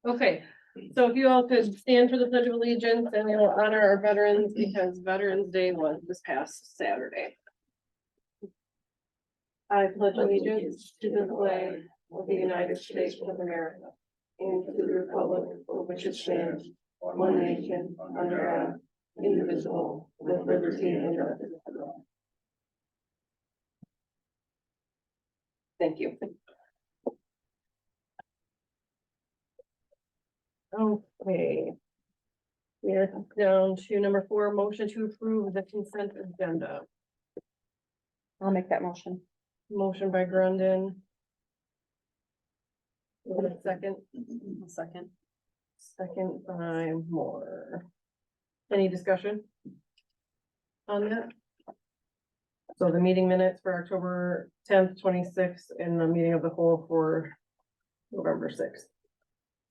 Okay, so if you all could stand for the Pledge of Allegiance and we will honor our veterans because Veterans Day was this past Saturday. I pledge allegiance to the flag of the United States of America and to the republic for which it stands, one nation, under God, indivisible, with liberty and justice for all. Thank you. Okay. We are down to number 4, motion to approve the consent agenda. I'll make that motion. Motion by Grundon. Second. Second. Second by Moore. Any discussion on that? So the meeting minutes for October 10th, 26th, and the meeting of the whole for November 6th.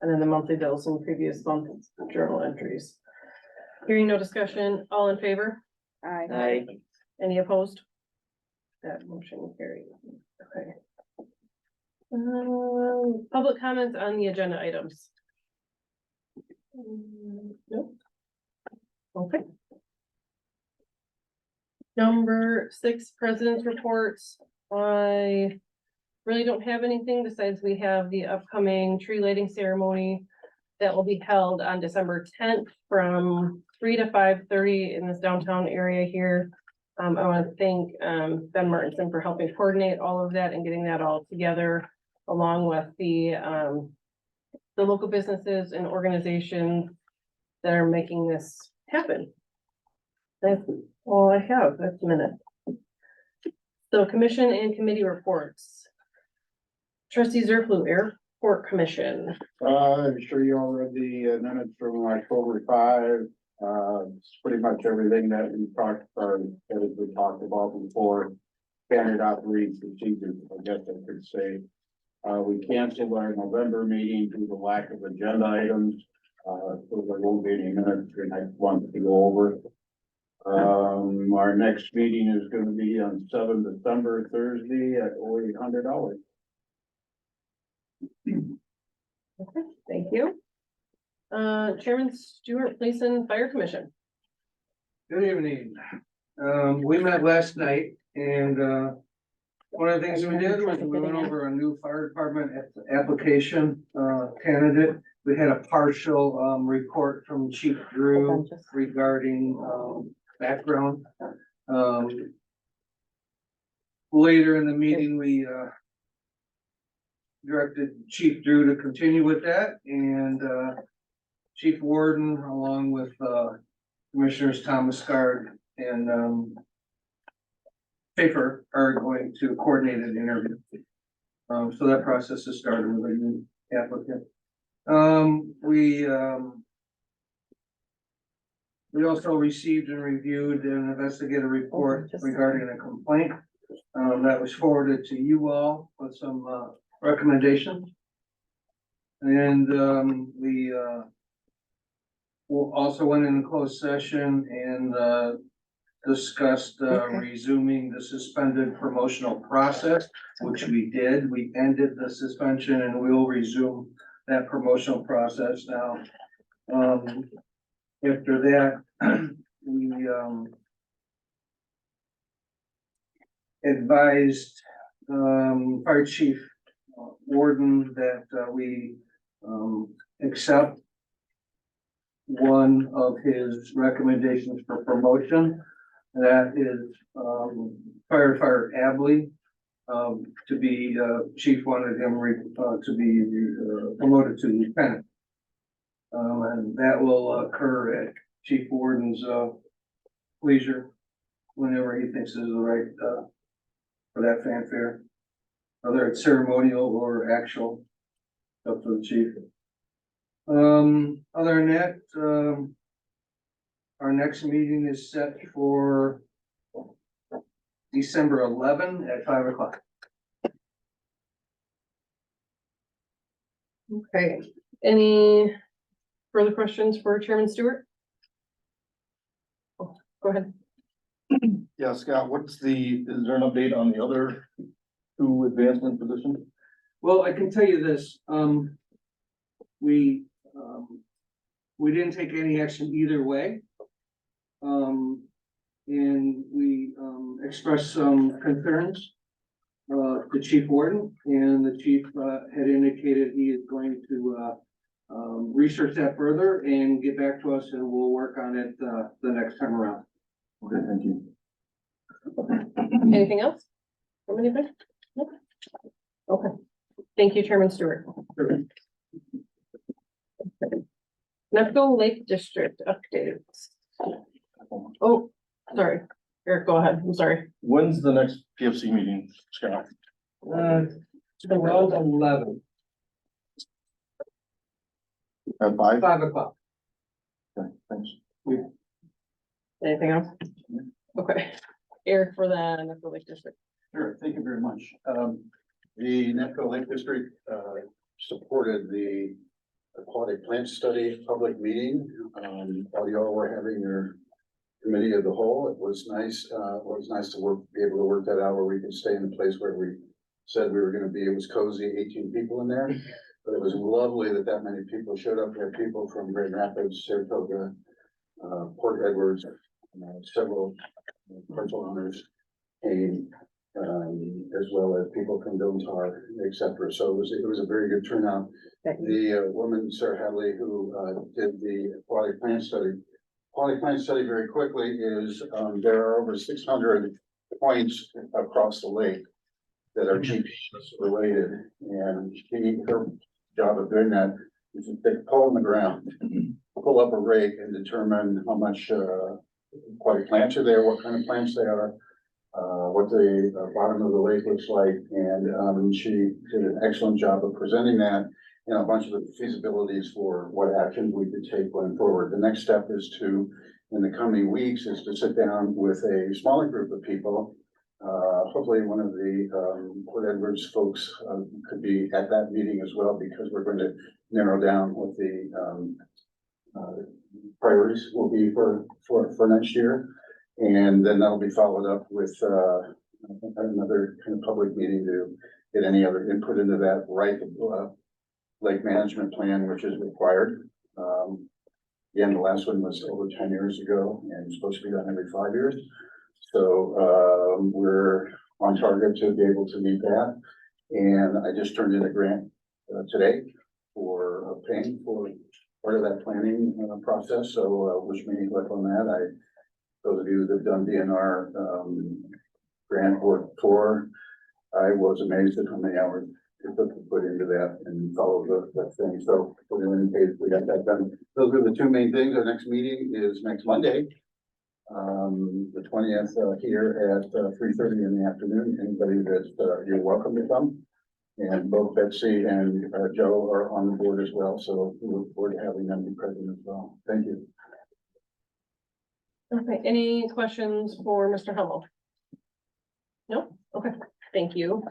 And then the monthly bills and previous month's journal entries. Hearing no discussion, all in favor? Aye. Any opposed? That motion carried. Okay. Public comments on the agenda items. Nope. Okay. Number 6, president's reports. I really don't have anything besides we have the upcoming tree lighting ceremony that will be held on December 10th from 3 to 5:30 in this downtown area here. I want to thank Ben Martinson for helping coordinate all of that and getting that all together, along with the local businesses and organizations that are making this happen. That's all I have. That's a minute. So commission and committee reports. Trustee Zerflu, Airport Commission. I'm sure you all read the minutes from October 5. It's pretty much everything that we talked, or that we talked about before. Standard operating procedures, I guess I could say. We canceled our November meeting due to lack of agenda items. So there won't be any minutes for next month to go over. Our next meeting is going to be on 7 December, Thursday at $800. Okay, thank you. Chairman Stewart, Police and Fire Commission. Good evening. We met last night and, one of the things we did was we went over a new fire department application, candidate. We had a partial, report from Chief Drew regarding, background. Later in the meeting, we, directed Chief Drew to continue with that, and, Chief Warden, along with, Commissioners Thomas Card and, Schaefer are going to coordinate an interview. So that process has started with a new applicant. We also received and reviewed an investigative report regarding a complaint, that was forwarded to you all with some, recommendations. And, we also went in closed session and, discussed resuming the suspended promotional process, which we did. We ended the suspension and we'll resume that promotional process now. After that, we advised Fire Chief Warden that we accept one of his recommendations for promotion. That is firefighter Abley, to be, chief wanted him to be promoted to lieutenant. And that will occur at Chief Warden's leisure whenever he thinks is the right for that fanfare, whether it's ceremonial or actual, up to the chief. Other than that, our next meeting is set for December 11 at 5 o'clock. Okay, any further questions for Chairman Stewart? Oh, go ahead. Yeah, Scott, is there an update on the other 2 advancement positions? Well, I can tell you this, we, we didn't take any action either way. And we, expressed some concerns, to Chief Warden, and the chief, had indicated he is going to, research that further and get back to us, and we'll work on it, the next time around. Okay, thank you. Anything else? From anybody? Nope. Okay, thank you, Chairman Stewart. Nepco Lake District updates. Oh, sorry, Eric, go ahead, I'm sorry. When's the next PFC meeting, Scott? 11, At 5? 5 o'clock. Okay, thanks. Anything else? Okay, Eric for the Nepco Lake District. Sure, thank you very much. The Netco Lake District, supported the aquatic plant study public meeting. While you all were having your committee of the whole, it was nice to be able to work that out where we could stay in the place where we said we were gonna be. It was cozy, 18 people in there. But it was lovely that many people showed up. We had people from Grand Rapids, Saratoga, Port Edwards, several parcel owners came, as well as people from Domtar, et cetera. So it was a very good turnout. The woman, Sarah Hadley, who did the aquatic plant study. Aquatic plant study very quickly is, there are over 600 points across the lake that are GPS related, and her job of doing that is to take a pole in the ground, pull up a rake and determine how much aquatic plants are there, what kind of plants they are, what the bottom of the lake looks like, and she did an excellent job of presenting that and a bunch of the feasibilities for what actions we could take going forward. The next step is to, in the coming weeks, is to sit down with a smaller group of people. Hopefully one of the Port Edwards folks could be at that meeting as well, because we're going to narrow down what the priorities will be for next year. And then that'll be followed up with another kind of public meeting to get any other input into that, right? Lake management plan, which is required. Again, the last one was over 10 years ago and supposed to be done every 5 years. So we're on target to be able to meet that. And I just turned in a grant today for paying for part of that planning process. So wish me luck on that. Those of you that have done DNR grant work for, I was amazed at how many hours it took to put into that and follow that thing. So in any case, we got that done. Those are the two main things. Our next meeting is next Monday, the 20th, here at 3:30 in the afternoon. Anybody that you're welcome to come. And both Betsy and Joe are on the board as well. So we look forward to having them be present as well. Thank you. Okay, any questions for Mr. Hummel? No? Okay, thank you.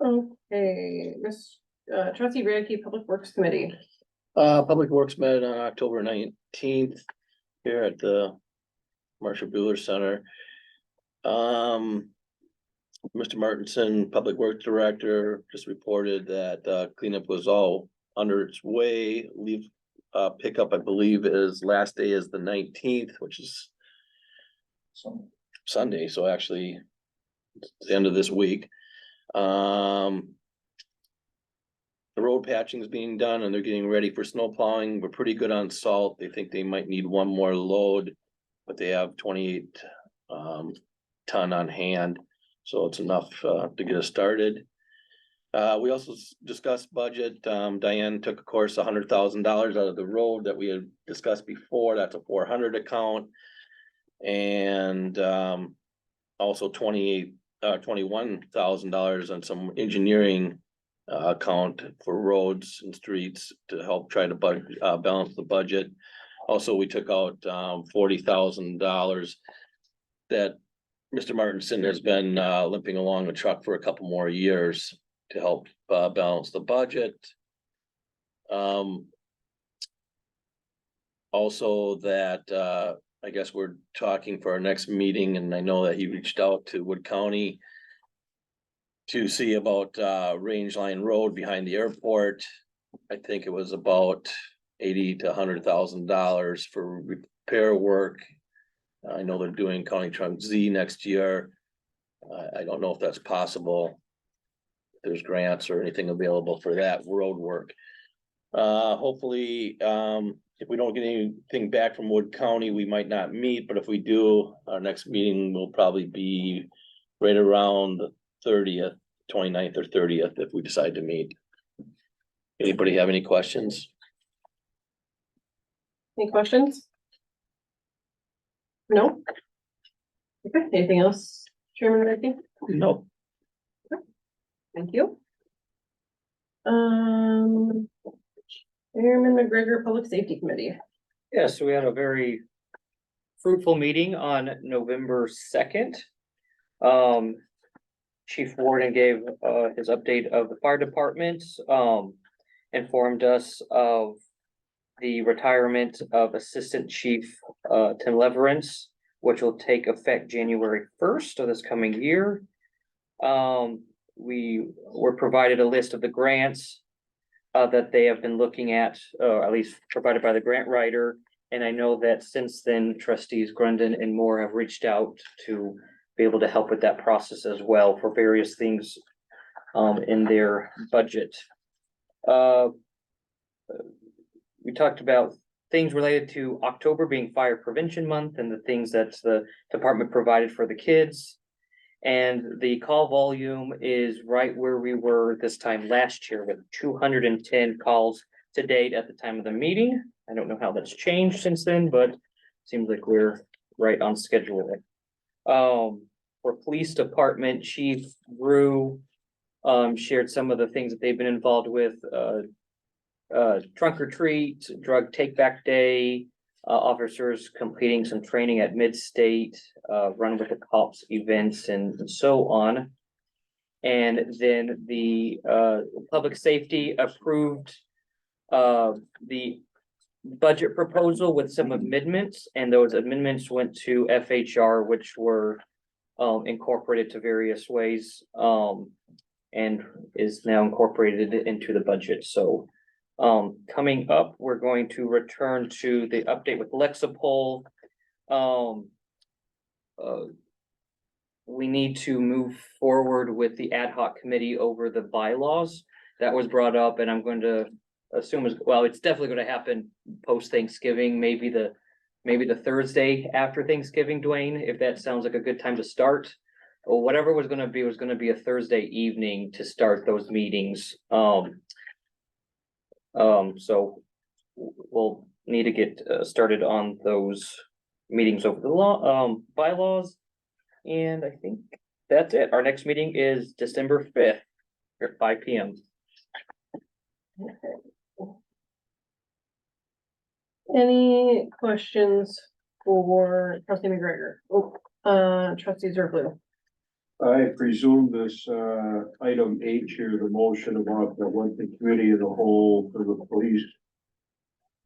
Okay, Trustee Radke, Public Works Committee. Public Works met on October 19th here at the Marshall Bueller Center. Mr. Martinson, Public Works Director, just reported that cleanup was all under its way. Leave pickup, I believe, is last day is the 19th, which is Sunday, so actually it's the end of this week. The road patching is being done and they're getting ready for snow plowing. We're pretty good on salt. They think they might need one more load, but they have 28 ton on hand. So it's enough to get us started. We also discussed budget. Diane took, of course, $100,000 out of the road that we had discussed before. That's a 400 account. And also $21,000 on some engineering account for roads and streets to help try to balance the budget. Also, we took out $40,000 that Mr. Martinson has been limping along the truck for a couple more years to help balance the budget. Also that I guess we're talking for our next meeting, and I know that he reached out to Wood County to see about Range Line Road behind the airport. I think it was about $80,000 to $100,000 for repair work. I know they're doing County Trunk Z next year. I don't know if that's possible. If there's grants or anything available for that road work. Hopefully, if we don't get anything back from Wood County, we might not meet, but if we do, our next meeting will probably be right around the 30th, 29th or 30th, if we decide to meet. Anybody have any questions? Any questions? No? Okay, anything else, Chairman Ridley? No. Thank you. Chairman McGregor, Public Safety Committee. Yes, we had a very fruitful meeting on November 2nd. Chief Warden gave his update of the fire department, informed us of the retirement of Assistant Chief Tim Leverance, which will take effect January 1st of this coming year. We were provided a list of the grants that they have been looking at least provided by the grant writer. And I know that since then trustees Grundon and Moore have reached out to be able to help with that process as well for various things in their budget. We talked about things related to October being Fire Prevention Month and the things that the department provided for the kids. And the call volume is right where we were this time last year with 210 calls to date at the time of the meeting. I don't know how that's changed since then, but it seems like we're right on schedule. For police department, Chief Drew shared some of the things that they've been involved with, trunk or treat, drug take back day, officers completing some training at Mid-State, run with the cops events and so on. And then the public safety approved the budget proposal with some amendments, and those amendments went to FHR, which were incorporated to various ways and is now incorporated into the budget. So coming up, we're going to return to the update with Lexipol. We need to move forward with the ad hoc committee over the bylaws that was brought up, and I'm going to assume it's definitely going to happen post Thanksgiving, maybe the Thursday after Thanksgiving, Dwayne, if that sounds like a good time to start. Or whatever it was going to be a Thursday evening to start those meetings. So we'll need to get started on those meetings over the bylaws. And I think that's it. Our next meeting is December 5th at 5 p.m. Any questions for Trustee McGregor? Trustee Zerflu. I presume this, item H here, the motion about the what the committee of the whole for the police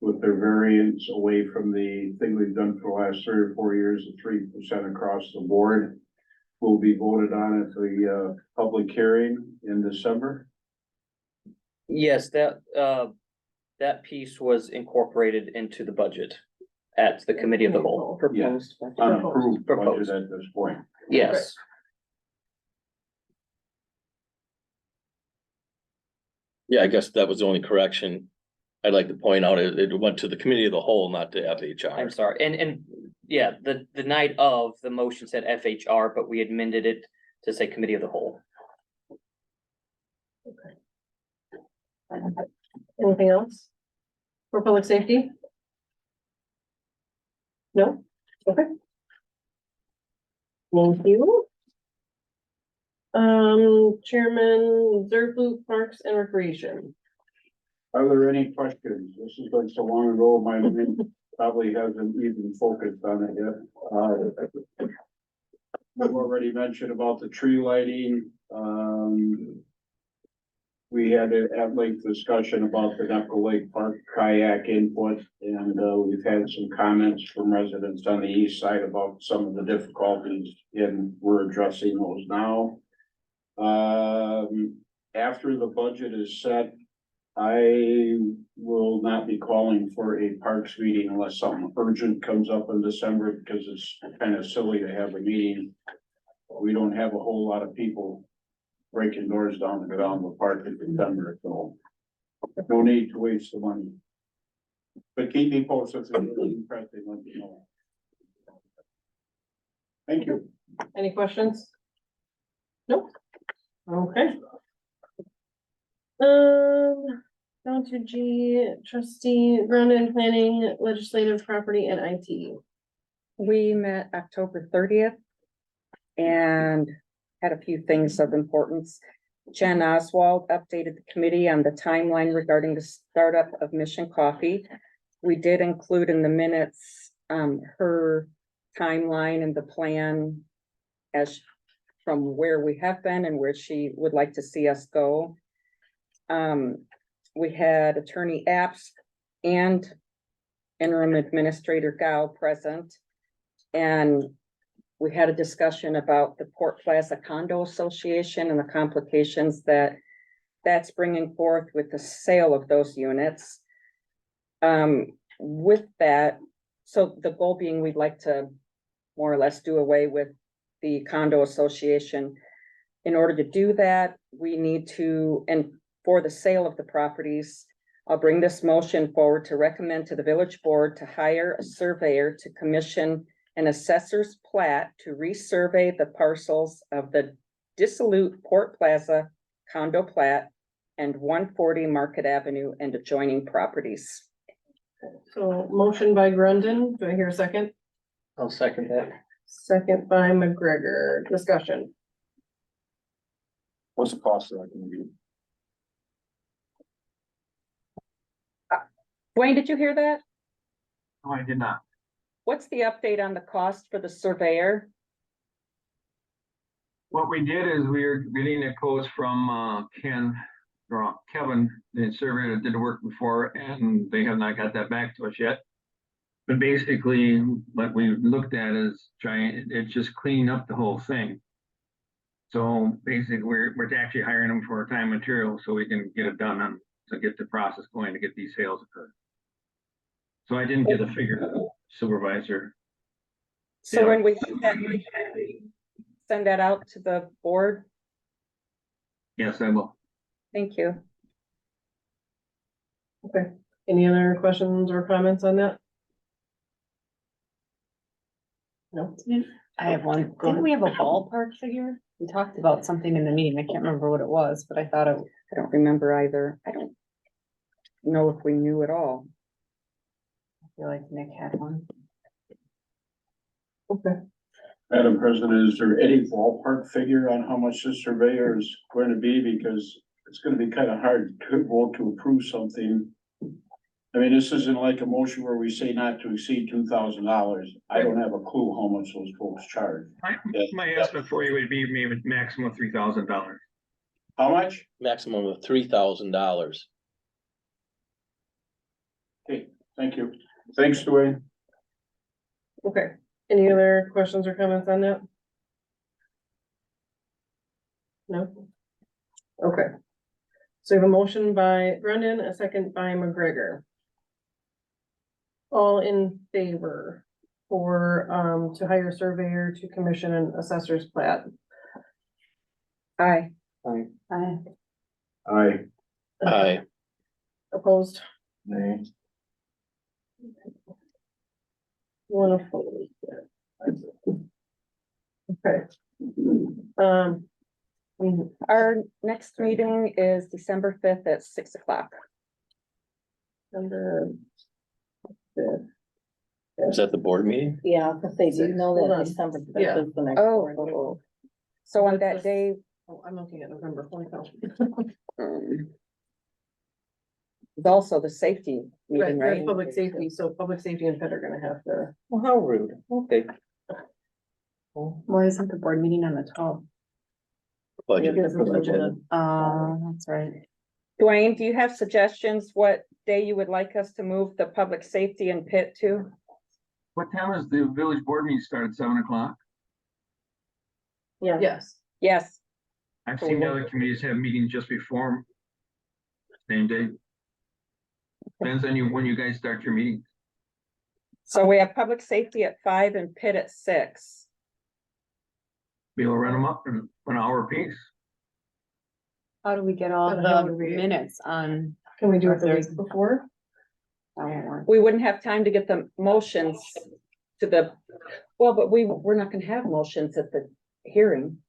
with their variance away from the thing we've done for the last 3 or 4 years, the 3% across the board, will be voted on at the, public hearing in December. Yes, that piece was incorporated into the budget at the committee of the whole. Proposed. Unapproved budget Proposed. at this point. Yes. Yeah, I guess that was the only correction I'd like to point out. It went to the committee of the whole, not to I'm FHR. sorry, and yeah, the night of the motion said FHR, but we amended it to say committee of the whole. Anything else? For public safety? No? Okay. Thank you. Chairman Zerflu, Parks and Recreation. Are there any questions? This is like so long ago, my mind probably hasn't even focused on it yet. I've already mentioned about the tree lighting. We had an at-length discussion about the Knuckle Lake Park kayak input, and we've had some comments from residents on the east side about some of the difficulties, and we're addressing those now. After the budget is set, I will not be calling for a parks meeting unless something urgent comes up in December, because it's kind of silly to have a meeting. We don't have a whole lot of people breaking doors down to go down to the park in December, so no need to waste the money. But keep me posted, if it's really interesting, let me know. Thank you. Any questions? Nope. Okay. Down to G, trustee Brennan, planning, legislative, property and IT. We met October 30th and had a few things of importance. Jen Oswald updated the committee on the timeline regarding the startup of Mission Coffee. We did include in the minutes, her timeline and the plan as from where we have been and where she would like to see us go. We had Attorney Apps and Interim Administrator Gao present. And we had a discussion about the Port Plaza Condo Association and the complications that that's bringing forth with the sale of those units. With that, so the goal being we'd like to more or less do away with the condo association. In order to do that, we need to, and for the sale of the properties, I'll bring this motion forward to recommend to the village board to hire a surveyor to commission an assessor's plat to resurvey the parcels of the dissolute Port Plaza condo plat and 140 Market Avenue and adjoining properties. So motion by Grundon, do I hear a second? I'll second that. Second by McGregor, discussion. What's the cost of that gonna be? Dwayne, did you hear that? No, I did not. What's the update on the cost for the surveyor? What we did is we were getting a quote from Kevin, the surveyor that did the work before, and they have not got that back to us yet. But basically, what we looked at is it's just cleaning up the whole thing. So basically, we're actually hiring them for time and material so we can get it done to get the process going to get these sales occurred. So I didn't get a figure, supervisor. So Yeah. when we send that out to the board, Yes, I will. thank you. Okay, any other questions or comments on that? No? I have one. Didn't we have a ballpark figure? We talked about something in the meeting. I can't remember what it was, but I thought it, I don't remember either. I don't know if we knew at all. I feel like Nick had one. Okay. Madam President, is there any ballpark figure on how much the surveyor is going to be? Because it's gonna be kind of hard to vote to approve something. I mean, this isn't like a motion where we say not to exceed $2,000. I don't have a clue how much those folks charge. My estimate for you would be maybe maximum of $3,000. How much? Maximum of $3,000. Okay, thank you. Thanks, Dwayne. Okay, any other questions or comments on that? No? Okay. So we have a motion by Brendan, a second by McGregor. All in favor for, to hire a surveyor to commission an assessor's plat. Aye. I, Aye. Aye. Opposed? Nay. One opposed. Okay. Our next meeting is December 5th at 6 o'clock. Number. Is that the board meeting? yeah, because they do know Hold that on. December Yeah. fifth is the next board meeting. Oh, so on that day, Oh, I'm looking at November 20th. is also the safety Right, meeting, that's right? public safety, so public safety and Pet are gonna have to. Well, how rude. Okay. Why isn't the board meeting on the 12th? Budget. Because of budget. That's right. Dwayne, do you have suggestions what day you would like us to move the public safety and pit to? What time is the village board meeting start at 7 o'clock? Yeah. Yes. Yes, I've So seen we the other committees have meetings just before. Same day. Depends on you, when you guys start your meeting. So we have public safety at 5 and pit at 6. Be able to run them up in an hour apiece. How do we get all But how the would we- minutes on? Can we do Or it the there's- week before? That won't work. We wouldn't have time to get the motions to the, well, but we're not gonna have motions at the hearing.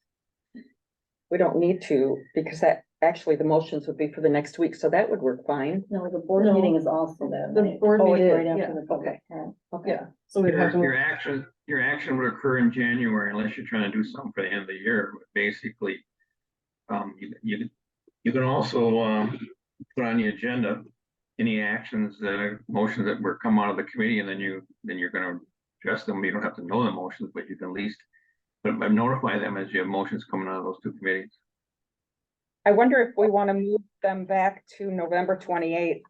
We don't need to, because that, actually, the motions would be for the next week, so that would work fine. No, the board No. meeting is also that The night. board Oh, it meeting, is, Right yeah, after the public hearing. yeah, so we'd have Your to, action would occur in January unless you're trying to do something for the end of the year, but basically. You can also, put on the agenda any actions that are motions that were come out of the committee, and then you're gonna address them. You don't have to know the motions, but you can at least notify them as you have motions coming out of those two committees. I wonder if we wanna move them back to November 28th,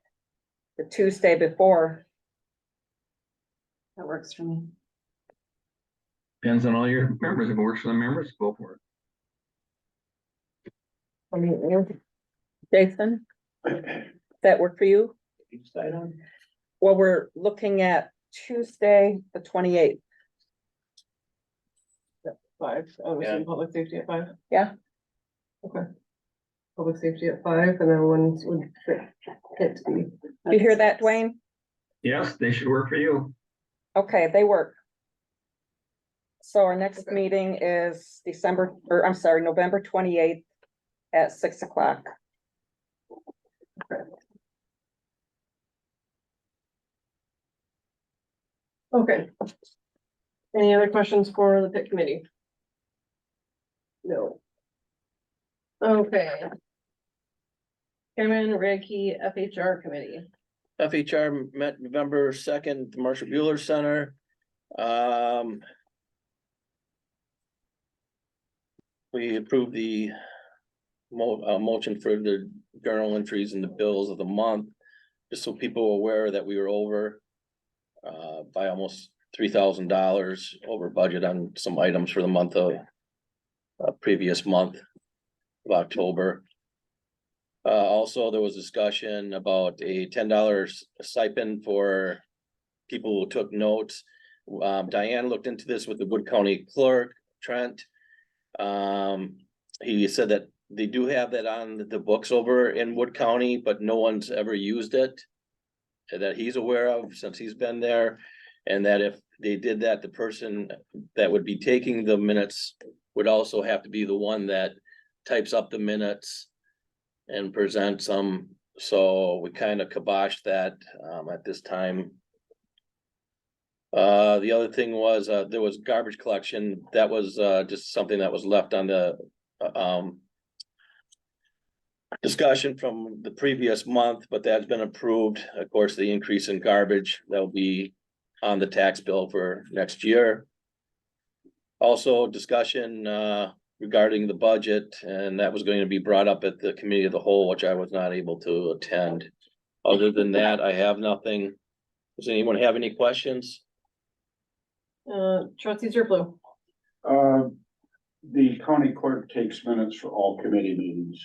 the Tuesday before. That works for me. Depends on all your members. If it works for the members, go for it. Jason, does that work for you? Well, we're looking at Tuesday, the 28th. 5, Yeah. public safety at 5? Yeah. Okay. Public safety at 5, and then when would fit to be? You hear that, Dwayne? Yes, they should work for you. Okay, they work. So our next Okay. meeting is November 28th at 6 o'clock. Okay. Any other questions for the pit committee? No. Okay. Chairman Radke, FHR committee. FHR met November 2nd, the Marshall Bueller Center. We approved the motion for the journal entries and the bills of the month, just so people are aware that we were over by almost $3,000 over budget on some items for the month of previous month of October. Also, there was discussion about a $10 stipend for people who took notes. Diane looked into this with the Wood County Clerk, Trent. He said that they do have that on the books over in Wood County, but no one's ever used it. That he's aware of since he's been there, and that if they did that, the person that would be taking the minutes would also have to be the one that types up the minutes and presents them. So we kind of kiboshed that at this time. The other thing was there was garbage collection. That was just something that was left on the discussion from the previous month, but that's been approved. Of course, the increase in garbage that'll be on the tax bill for next year. Also discussion regarding the budget, and that was going to be brought up at the committee of the whole, which I was not able to attend. Other than that, I have nothing. Does anyone have any questions? Trustee Zerflu. The county clerk takes minutes for all committee meetings,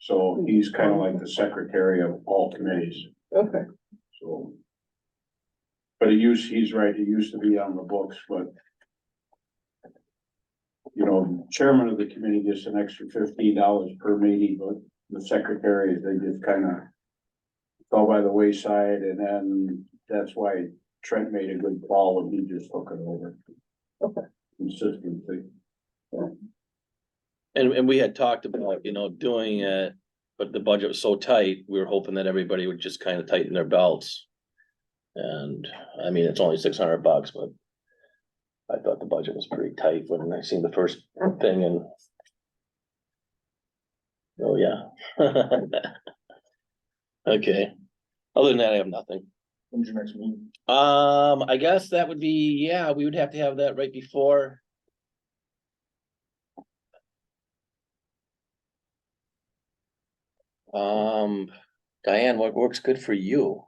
so he's kind of like the secretary of all committees, Okay. so. But he's right, he used to be on the books, but. You know, chairman of the committee gets an extra $15 per meeting, but the secretaries, they just kind of. Fell by the wayside, and then that's why Trent made a good call and he just took it over. Okay. Consistency. And we had talked about, doing it, but the budget was so tight, we were hoping that everybody would just kind of tighten their belts. And I mean, it's only $600, but I thought the budget was pretty tight when I seen the first thing and. Oh, yeah. Okay, other than that, I have nothing. When's your next meeting? I guess that would be, yeah, we would have to have that right before. Diane, what works good for you?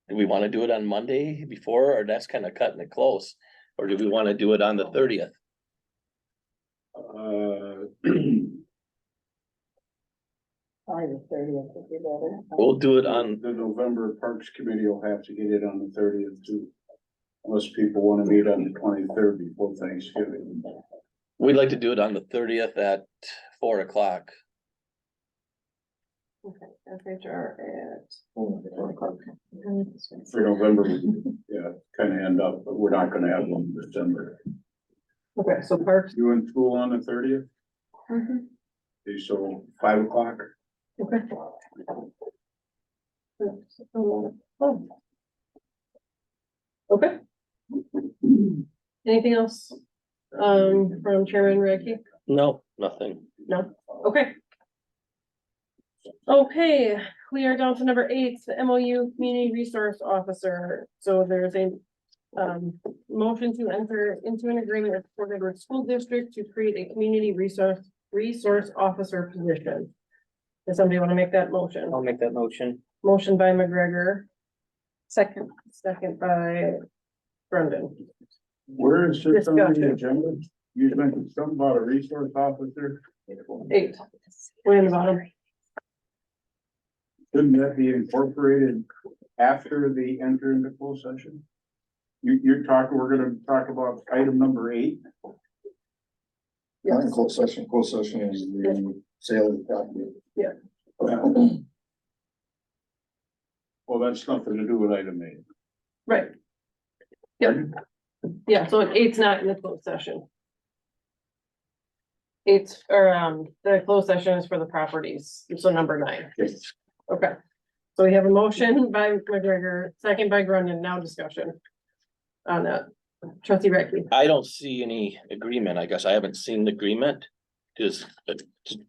Do we want to do it on Monday before, or that's kind of cutting it close? Or do we want to do it on the 30th? We'll do it on, The November Parks Committee will have to get it on the 30th too. Unless people wanna meet on the 23rd before Thanksgiving. we'd like to do it on the 30th at 4 o'clock. Okay, FHR at 4 o'clock. For November, yeah, kinda end up, but we're not gonna have one in December. Okay, so Parks. You in school on the 30th? Mhm. Okay, so 5 o'clock? Okay. Oh. Okay. Anything else? From Chairman Radke? No, nothing. No, okay. Okay, we are down to number 8, the MOU Community Resource Officer. So there's a motion to enter into an agreement with Port Edward School District to create a community resource officer position. Does somebody want to make that motion? I'll make that motion. Motion by McGregor, Second, second by Brendan. Where is this on the Discussion. agenda? You mentioned something about a resource officer. 8, way in the bottom. Shouldn't that be incorporated after the enter into closed session? We're gonna talk about item number 8. Not in closed session is the sale of the property. Yeah. Well, that's nothing to do with item 8. Right. Yep. Yeah, so 8's not in the closed session. 8's, the closed session is for the properties, so number 9. Okay, so we have a motion by McGregor, second by Grundon, now discussion on that. Trustee Recky. I don't see any agreement. I guess I haven't seen the agreement. Did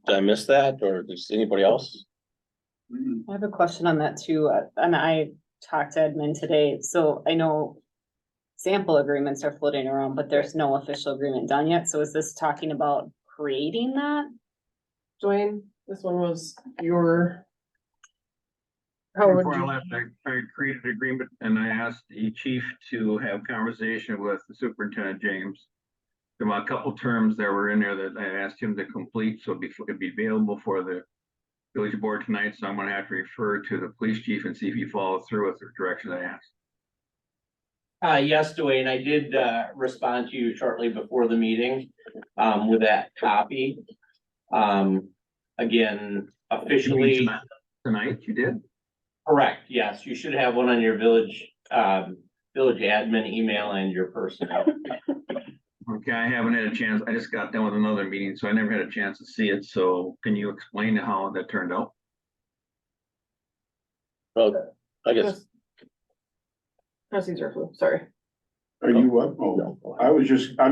I miss that or does anybody else? Mm-hmm. I have a question on that too, and I talked to Edmund today, so I know sample agreements are floating around, but there's no official agreement done yet, so is this talking about creating that? Dwayne, this one was your. How would Before I you? left, I created an agreement and I asked the chief to have conversation with the superintendent, James. There were a couple terms that were in there that I asked him to complete, so it'd be available for the village board tonight, so I'm gonna have to refer to the police chief and see if he follows through with the direction I asked. Yes, Dwayne, I did, respond to you shortly before the meeting, with that copy. Again, officially, Tonight, you did? correct, yes, you should have one on your village admin email and your personnel. Okay, I haven't had a chance. I just got done with another meeting, so I never had a chance to see it. So can you explain how that turned out? Well, I guess, Trustee Zerflu, sorry. Are you up? Oh, I'm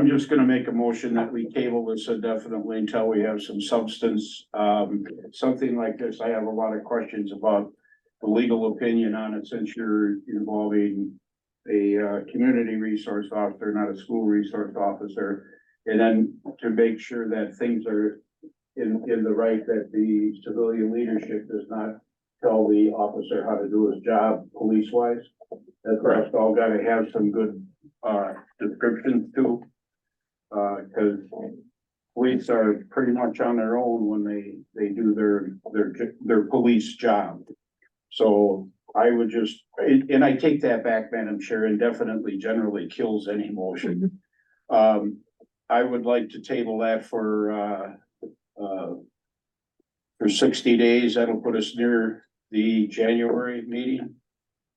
just gonna make a motion that we table this indefinitely until we have some substance. Something like this, I have a lot of questions about the legal opinion on it since you're involving a community resource officer, not a school resource officer. And then to make sure that things are in the right, that the civilian leadership does not tell the officer how to do his job police wise. That's all gotta have some good descriptions too. Cause police are pretty much on their own when they do their police job. So I would just, and I take that back, Madam Chair, indefinitely generally kills any motion. I would like to table that for 60 days. That'll put us near the January meeting.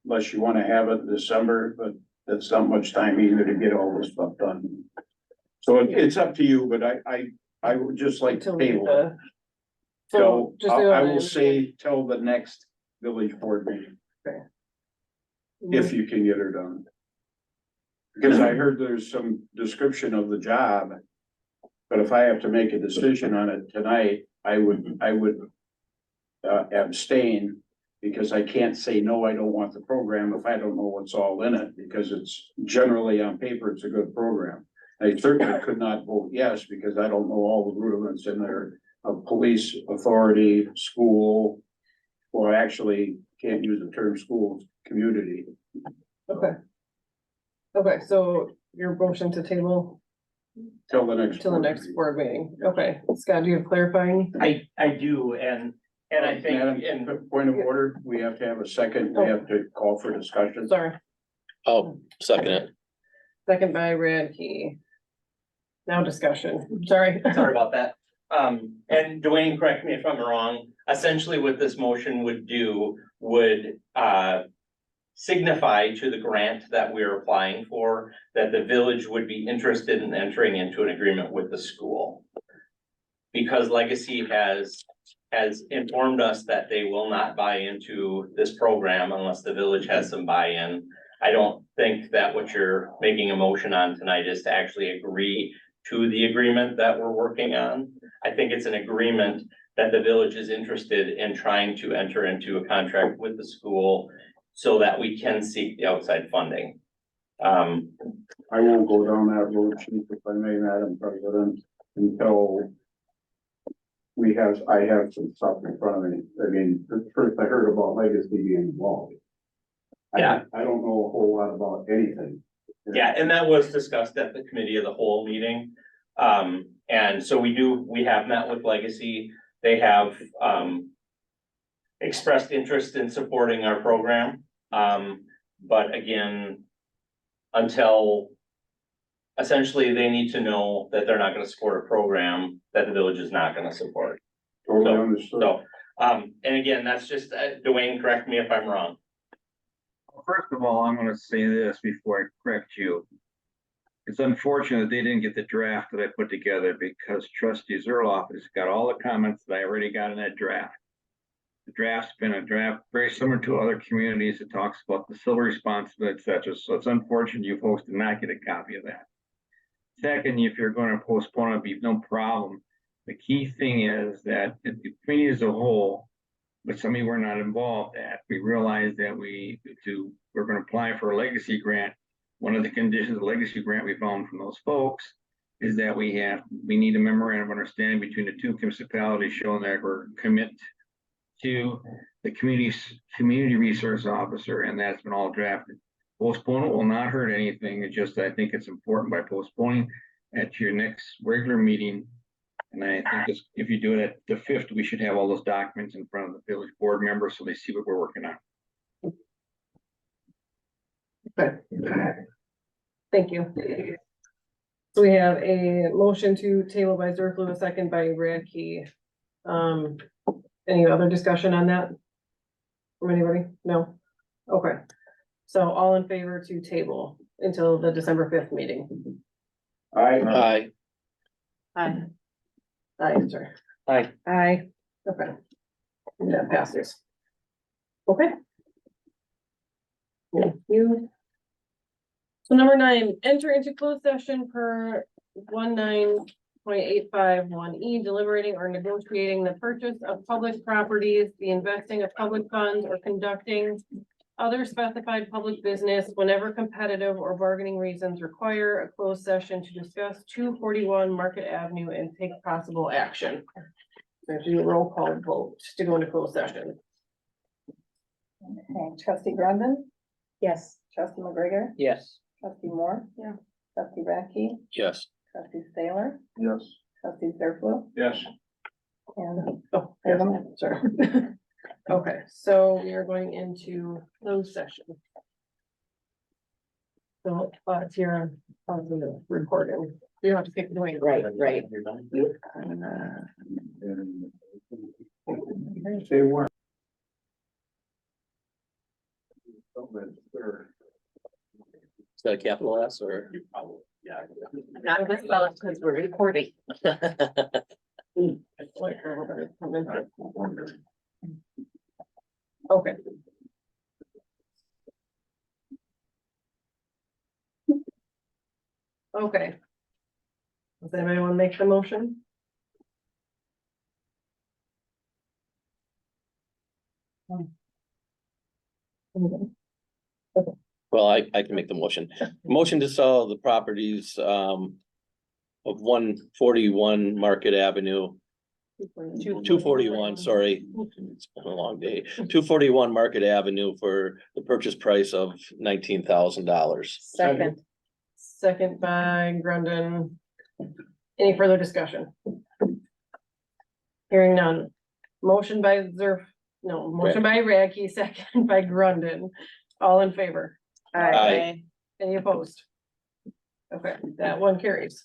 Unless you wanna have it in December, but that's not much time either to get all this stuff done. So it's up to you, but I would just like to table it. So just I will say till the next village board meeting, if you can get her done. Because I heard there's some description of the job, but if I have to make a decision on it tonight, I would abstain. Because I can't say, no, I don't want the program if I don't know what's all in it, because it's generally on paper, it's a good program. I certainly could not vote yes, because I don't know all the rudiments in there of police authority, school. Or I actually can't use the term school, community. Okay. Okay, so your motion to table Till the next. till the board next meeting. board meeting. Okay, Scott, do you have clarifying? I do, and And I think, Madam, and point of order, we have to have a second, we have to call for discussion. Sorry, I'll second it. second by Radke. Now discussion, sorry. sorry about that. And Dwayne, correct me if I'm wrong, essentially what this motion would do would, signify to the grant that we're applying for, that the village would be interested in entering into an agreement with the school. Because Legacy has informed us that they will not buy into this program unless the village has some buy-in. I don't think that what you're making a motion on tonight is to actually agree to the agreement that we're working on. I think it's an agreement that the village is interested in trying to enter into a contract with the school so that we can seek the outside funding. I won't go down that road, Chief, if I may, Madam President, until I have some stuff in front of me. I mean, first I heard about Legacy being involved. Yeah. I don't know a whole lot about anything. Yeah, and that was discussed at the committee of the whole meeting. And so we have met with Legacy. They have, expressed interest in supporting our program. But again, until essentially they need to know that they're not gonna support a program that the village is not gonna support. Totally understood. So, and again, that's just, Dwayne, correct me if I'm wrong. First of all, I'm gonna say this before I correct you. It's unfortunate they didn't get the draft that I put together because trustee Zerloff has got all the comments that I already got in that draft. The draft's been a draft very similar to other communities. It talks about the civil responsibility, et cetera. So it's unfortunate you folks did not get a copy of that. Second, if you're going to postpone, it'd be no problem. The key thing is that if the community as a whole, but somebody we're not involved at, we realize that we're going to apply for a legacy grant. One of the conditions of the legacy grant we found from those folks is that we need a memorandum of understanding between the two municipalities showing that we're commit to the community resource officer, and that's been all drafted. Postponement will not hurt anything. It's just, I think it's important by postponing at your next regular meeting. And I think if you do it at the 5th, we should have all those documents in front of the village board members so they see what we're working on. Okay. Thank you. So we have a motion to table by Zerflu, a second by Radke. Any other discussion on that? From anybody? No? Okay. So all in favor to table until the December 5th meeting? Aye. Aye. Aye, sorry. Aye. Aye. Okay. That passes. Okay. Thank you. So number 9, enter into closed session per 19.851E, deliberating or negotiating the purchase of public properties, the investing of public funds, or conducting other specified public business whenever competitive or bargaining reasons require a closed session to discuss 241 Market Avenue and take possible action. We have to do a roll call vote to go into closed session. Okay, trustee Grundon, Yes. trustee McGregor, Yes. trustee Moore. Yeah. Trustee Radke, Yes. trustee Saylor, Yes. trustee Zerflu, Yes. and Oh, I have a minute. sorry. Okay, so we are going into closed session. So, it's here on the recording. You don't have to take it away. Right. They weren't. Is that a capital S or? Not this spell because we're recording. Okay. Okay. Does anybody want to make the motion? Well, I can make the motion. Motion to sell the properties, of 141 Market Avenue. 241, sorry, it's been a long day. 241 Market Avenue for the purchase price of $19,000. Second. Second by Grundon. Any further discussion? Hearing none. Motion by motion by Radke, second by Grundon. All in favor? Aye. Any opposed? Okay, that one carries.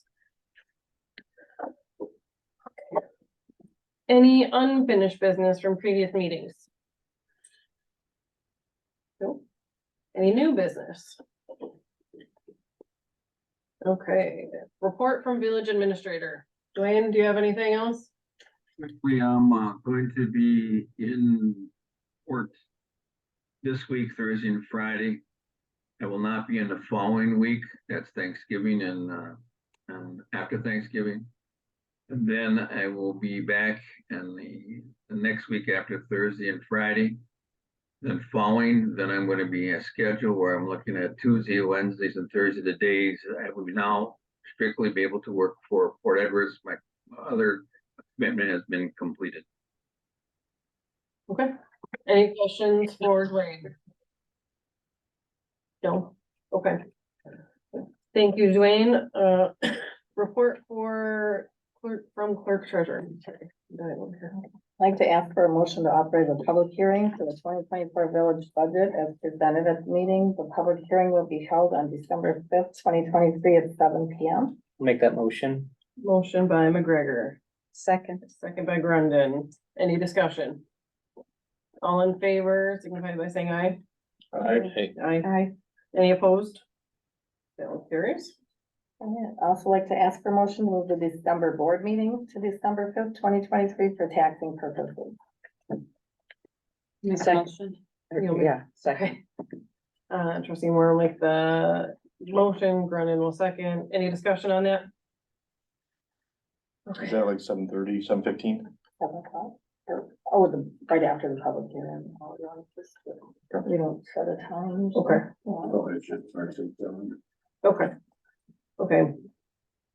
Any unfinished business from previous meetings? Nope. Any new business? Okay, report from village administrator. Dwayne, do you have anything else? We going to be in work this week, Thursday and Friday. I will not be in the following week. That's Thanksgiving and after Thanksgiving. And then I will be back in the next week after Thursday and Friday. Then I'm gonna be a schedule where I'm looking at Tuesday, Wednesdays, and Thursday, the days I will now strictly be able to work for Port Edwards. My other commitment has been completed. Okay, any questions for Dwayne? No, okay. Thank you, Dwayne. Report for clerk from clerk treasurer. Sorry. I'd like to ask for a motion to operate a public hearing for the 2024 village budget as presented at the meeting. The public hearing will be held on December 5th, 2023 at 7 p.m. Make that motion. Motion by McGregor, Second. second by Grundon. Any discussion? All in favor, signify by saying aye. Hey, Aye. Any opposed? That one carries. I'd also like to ask for motion to move the December board meeting to December 5th, 2023 for taxing purposes. Make a Second. motion. Yeah, second. Trustee Moore will make the motion, Grundon will second. Any discussion on that? Is that like 7:30, 7:15? 7 o'clock. Right after the public hearing. We don't set a time. Okay. Yeah. So it should start at 7. Okay. Okay.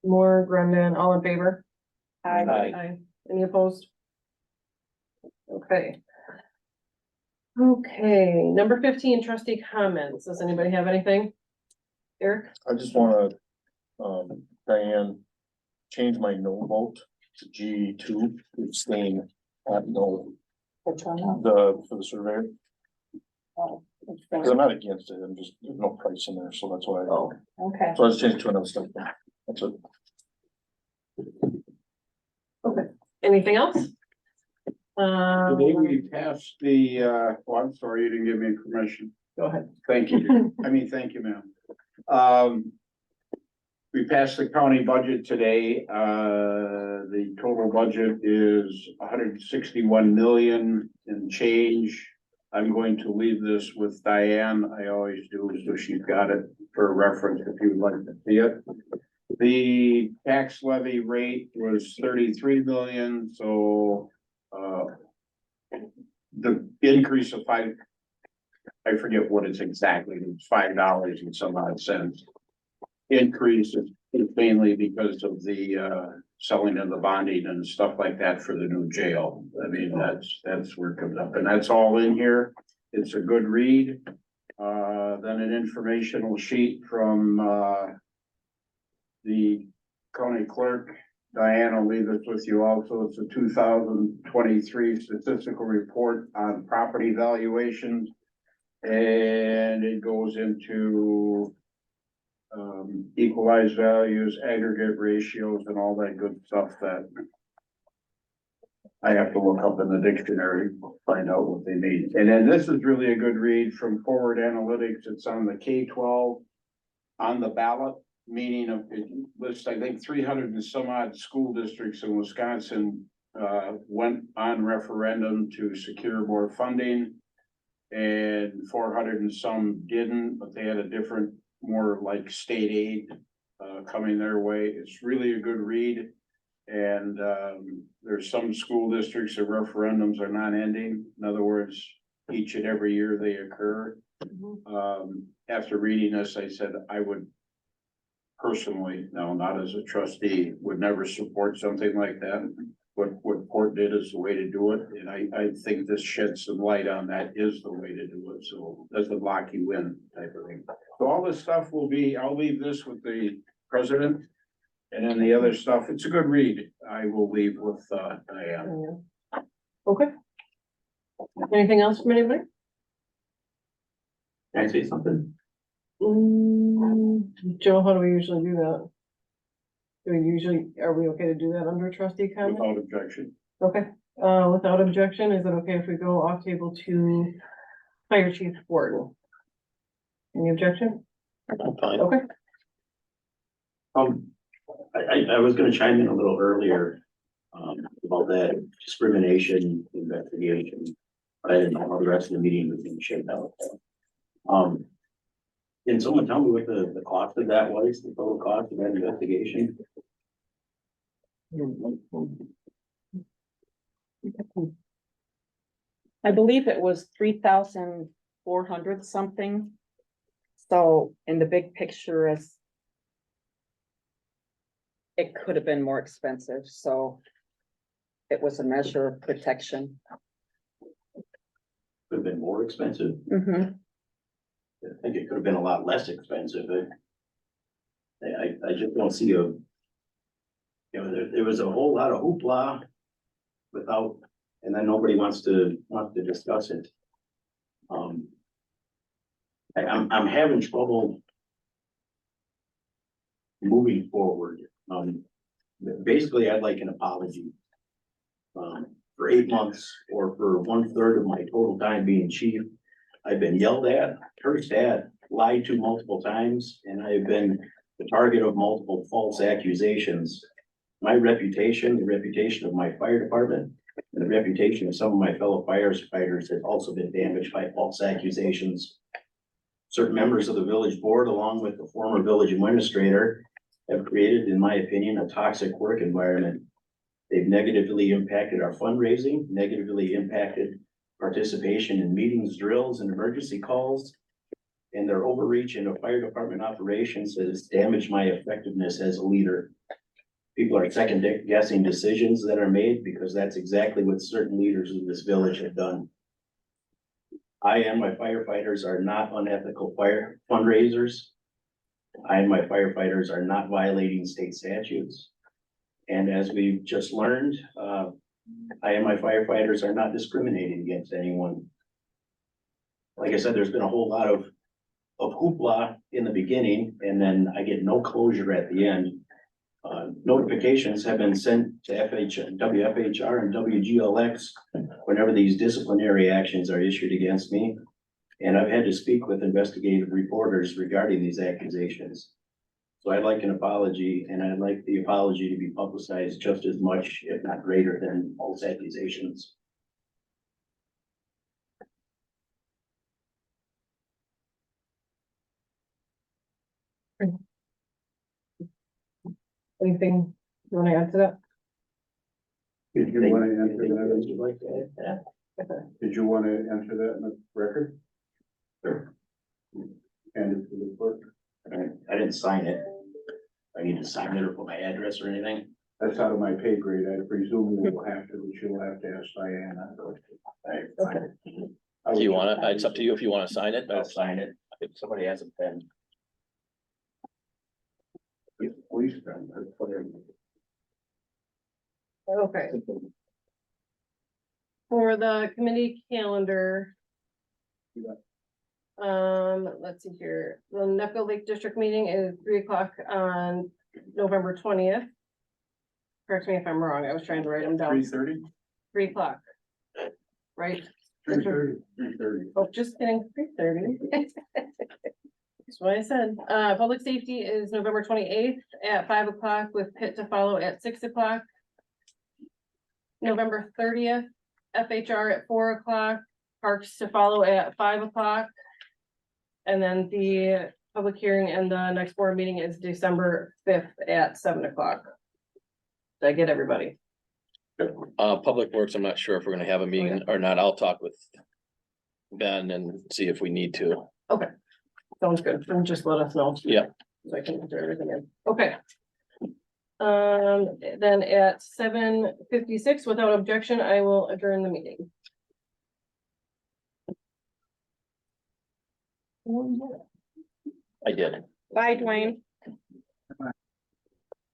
Moore, Grundon, all in favor? Aye. Any opposed? Okay. Okay, number 15, trustee comments. Does anybody have anything? Eric? I just wanna, Diane, change my no vote to G2, abstain, no, Which one now? for the surveyor. Oh, Cause I'm not against it, there's no price in there, so that's why. Oh, okay. So I just changed it to another stuff. That's it. anything else? Today we passed the, I'm sorry, you didn't give me permission. Go ahead. Thank you. Thank you, ma'am. We passed the county budget today. The total budget is 161 million and change. I'm going to leave this with Diane. I always do, so she's got it for reference if you would like to see it. The tax levy rate was 33 million, so the increase of I forget what it's exactly, it's $5 and some odd cents. Increase is mainly because of the selling of the bonding and stuff like that for the new jail. I mean, that's where it comes up, and that's all in here. It's a good read. Then an informational sheet from the county clerk. Diane, I'll leave this with you also. It's a 2023 statistical report on property valuations. And it goes into equalized values, aggregate ratios, and all that good stuff that I have to look up in the dictionary, find out what they mean. And then this is really a good read from Forward Analytics. It's on the K-12 on the ballot, meaning of it lists, I think, 300 and some odd school districts in Wisconsin went on referendum to secure more funding. And 400 and some didn't, but they had a different, more like state aid coming their way. It's really a good read. And there's some school districts that referendums are non-ending. In other words, each and every year they occur. After reading this, I said I would personally, no, not as a trustee, would never support something like that. What Port did is the way to do it, and I think this sheds some light on that is the way to do it, so doesn't lock you in type of thing. So all this stuff will be, I'll leave this with the president, and then the other stuff, it's a good read, I will leave with Diane. Okay. Anything else from anybody? Can I say something? Joe, how do we usually do that? Are we okay to do that under trustee comment? Without objection. Okay, without objection, is it okay if we go off table to fire chief Wharton? Any objection? I'm fine. Okay, I was gonna chime in a little earlier, about that discrimination investigation. But I didn't know how the rest of the meeting was being shaped out. Can someone tell me what the cost of that was, the total cost of that investigation? I believe it was 3,400 something. So in the big picture is. It could have been more expensive, so. It was a measure of protection. Could have been more expensive. Mhm. I think it could have been a lot less expensive, but. I just don't see there was a whole lot of hoopla. Without, and then nobody wants to discuss it. I'm having trouble. Moving forward, basically, I'd like an apology. For 8 months or for 1/3 of my total time being chief, I've been yelled at, cursed at, lied to multiple times, and I've been the target of multiple false accusations. My reputation, the reputation of my fire department, and the reputation of some of my fellow firefighters has also been damaged by false accusations. Certain members of the village board, along with the former village administrator, have created, in my opinion, a toxic work environment. They've negatively impacted our fundraising, negatively impacted participation in meetings, drills, and emergency calls. And their overreach into fire department operations has damaged my effectiveness as a leader. People are second guessing decisions that are made because that's exactly what certain leaders in this village have done. I and my firefighters are not unethical fire fundraisers. I and my firefighters are not violating state statutes. And as we've just learned, I and my firefighters are not discriminating against anyone. Like I said, there's been a whole lot of hoopla in the beginning, and then I get no closure at the end. Notifications have been sent to WFHR and WGLX whenever these disciplinary actions are issued against me. And I've had to speak with investigative reporters regarding these accusations. So I'd like an apology, and I'd like the apology to be publicized just as much, if not greater, than false accusations. anything you wanna add to that? Did you want to enter that? You'd like to add that? Did you want to enter that in the record? Sure. And it's the clerk. I didn't sign it. I need to sign it or put my address or anything. That's out of my pay grade. I presume you will have to, but you'll have to ask Diana. Okay. Do you want it? It's up to you if you want to sign it. I'll sign it if somebody has a pen. Please, then, that's whatever. Okay. For the committee calendar. Let's see here, the Nepco Lake District meeting is 3 o'clock on November 20th. Correct me if I'm wrong, I was trying to write them down. 3:30? 3 o'clock. Right? 3:30. Oh, just kidding, 3:30. That's what I said. Public safety is November 28th at 5 o'clock with Pit to follow at 6 o'clock. November 30th, FHR at 4 o'clock, Parks to follow at 5 o'clock. And then the public hearing and the next board meeting is December 5th at 7 o'clock. Did I get everybody? Public Works, I'm not sure if we're gonna have a meeting or not. I'll talk with Ben and see if we need to. Sounds good. Then just let us know. Yeah. So I can enter everything in. Okay. Then at 7:56, without objection, I will adjourn the meeting. I did. Bye, Dwayne.